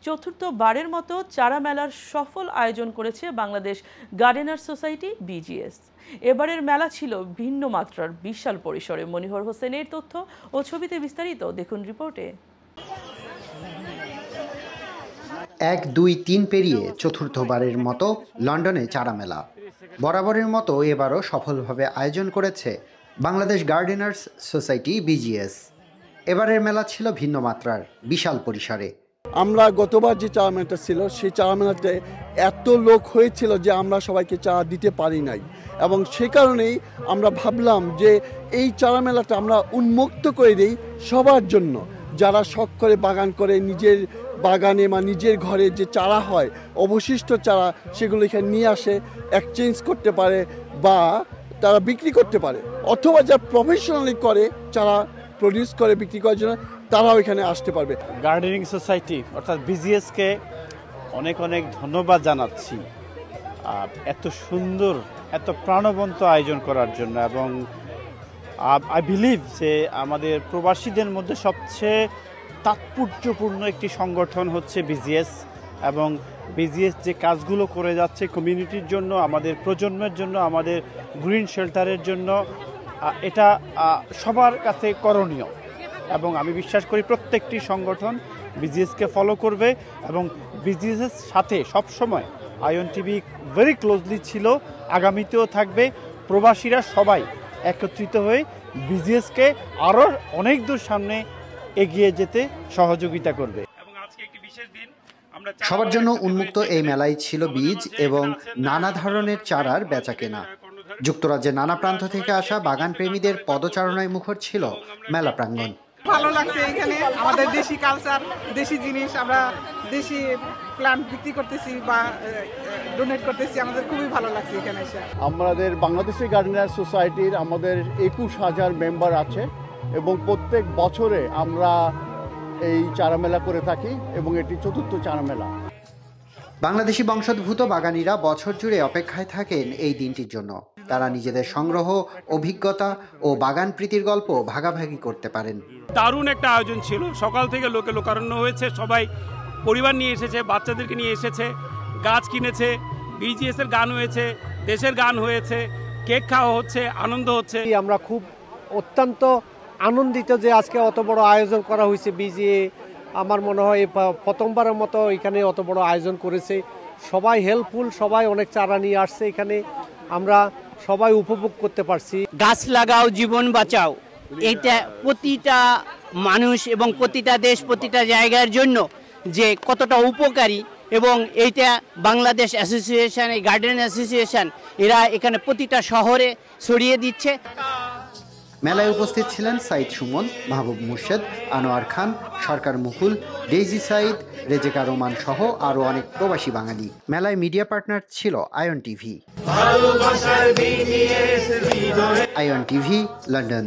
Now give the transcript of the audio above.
চতুর্থবারের মতো চারা মেলার সফল আয়োজন করেছে বাংলাদেশ গার্ডেনার সোসাইটি বিজিএস। এবারের মেলা ছিল ভিন্ন মাত্রার বিশাল পরিসরে। মনিহর হোসেনের তথ্য ও ছবিতে বিস্তারিত দেখুন রিপোর্টে। 1, 2, 3 পেরিয়ে চতুর্থবারের মতো লন্ডনে চারা মেলা। বরাবরের মতো এবারও সফলভাবে আয়োজন করেছে বাংলাদেশ গার্ডেনার্স সোসাইটি বিজিএস। এবারের মেলা ছিল ভিন্ন মাত্রার বিশাল পরিসরে। আমরা গতবার যে চারা মেলাটা ছিল সেই চারা মেলাতে এত লোক হয়েছিল যে আমরা সবাইকে চারা দিতে পারি নাই, এবং সে কারণেই আমরা ভাবলাম যে এই চারা মেলাটা আমরা উন্মুক্ত করে দিই সবার জন্য। যারা শখ করে বাগান করে নিজের বাগানে বা নিজের ঘরে যে চারা হয়, অবশিষ্ট চারা, সেগুলো এখানে নিয়ে আসে, এক্সচেঞ্জ করতে পারে বা তারা বিক্রি করতে পারে, অথবা যা প্রফেশনালি করে চারা প্রডিউস করে বিক্রি করার জন্য তারাও এখানে আসতে পারবে। গার্ডেনিং সোসাইটি অর্থাৎ বিজিএসকে অনেক অনেক ধন্যবাদ জানাচ্ছি এত সুন্দর এত প্রাণবন্ত আয়োজন করার জন্য। এবং আই বিলিভ যে আমাদের প্রবাসীদের মধ্যে সবচেয়ে তাৎপর্যপূর্ণ একটি সংগঠন হচ্ছে বিজিএস, এবং বিজিএস যে কাজগুলো করে যাচ্ছে কমিউনিটির জন্য, আমাদের প্রজন্মের জন্য, আমাদের গ্রিন শেল্টারের জন্য, এটা সবার কাছে করণীয়। এবং আমি বিশ্বাস করি প্রত্যেকটি সংগঠন বিজিএসকে ফলো করবে, এবং বিজিএসের সাথে সবসময় আয়ন টিভি ভেরি ক্লোজলি ছিল, আগামীতেও থাকবে। প্রবাসীরা সবাই একত্রিত হয়ে বিজিএসকে আরও অনেক দূর সামনে এগিয়ে যেতে সহযোগিতা করবে। সবার জন্য উন্মুক্ত এই মেলায় ছিল বীজ এবং নানা ধরনের চারার বেচাকেনা। যুক্তরাজ্যের নানা প্রান্ত থেকে আসা বাগান প্রেমীদের পদচারণায় মুখর ছিল মেলা প্রাঙ্গণ। ভালো লাগছে, এখানে আমাদের দেশি কালচার, দেশি জিনিস, আমরা দেশি প্ল্যান্ট বিক্রি করতেছি বা ডোনেট করতেছি, আমাদের খুবই ভালো লাগছে এখানে এসে। আমাদের বাংলাদেশি গার্ডেনার সোসাইটির আমাদের 21,000 মেম্বার আছে, এবং প্রত্যেক বছরে আমরা এই চারা মেলা করে থাকি, এবং এটি চতুর্থ চারা মেলা। বাংলাদেশি বংশোদ্ভূত বাগানীরা বছর জুড়ে অপেক্ষায় থাকেন এই দিনটির জন্য। তারা নিজেদের সংগ্রহ, অভিজ্ঞতা ও বাগান প্রীতির গল্প ভাগাভাগি করতে পারেন। দারুণ একটা আয়োজন ছিল, সকাল থেকে লোকে লোকারণ্য হয়েছে, সবাই পরিবার নিয়ে এসেছে, বাচ্চাদেরকে নিয়ে এসেছে, গাছ কিনেছে, বিজিএস এর গান হয়েছে, দেশের গান হয়েছে, কেক খাওয়া হচ্ছে, আনন্দ হচ্ছে। আমরা খুব অত্যন্ত আনন্দিত যে আজকে অত বড় আয়োজন করা হয়েছে বিজিএ। আমার মনে হয় প্রথমবারের মতো এখানে অত বড় আয়োজন করেছে। সবাই হেল্পফুল, সবাই অনেক চারা নিয়ে আসছে এখানে, আমরা সবাই উপভোগ করতে পারছি। গাছ লাগাও জীবন বাঁচাও, এটা প্রতিটা মানুষ এবং প্রতিটা দেশ, প্রতিটা জায়গার জন্য যে কতটা উপকারী, এবং এইটা বাংলাদেশ অ্যাসোসিয়েশন, এই গার্ডেন অ্যাসোসিয়েশন, এরা এখানে প্রতিটা শহরে ছড়িয়ে দিচ্ছে। মেলায় উপস্থিত ছিলেন সাইদ সুমন, মাহবুব মুর্শেদ, আনোয়ার খান, সরকার মুকুল, ডেইজি সাইদ, রেজেকা রোমান সহ আরও অনেক প্রবাসী বাঙালি। মেলায় মিডিয়া পার্টনার ছিল ion TV. Ion TV, London.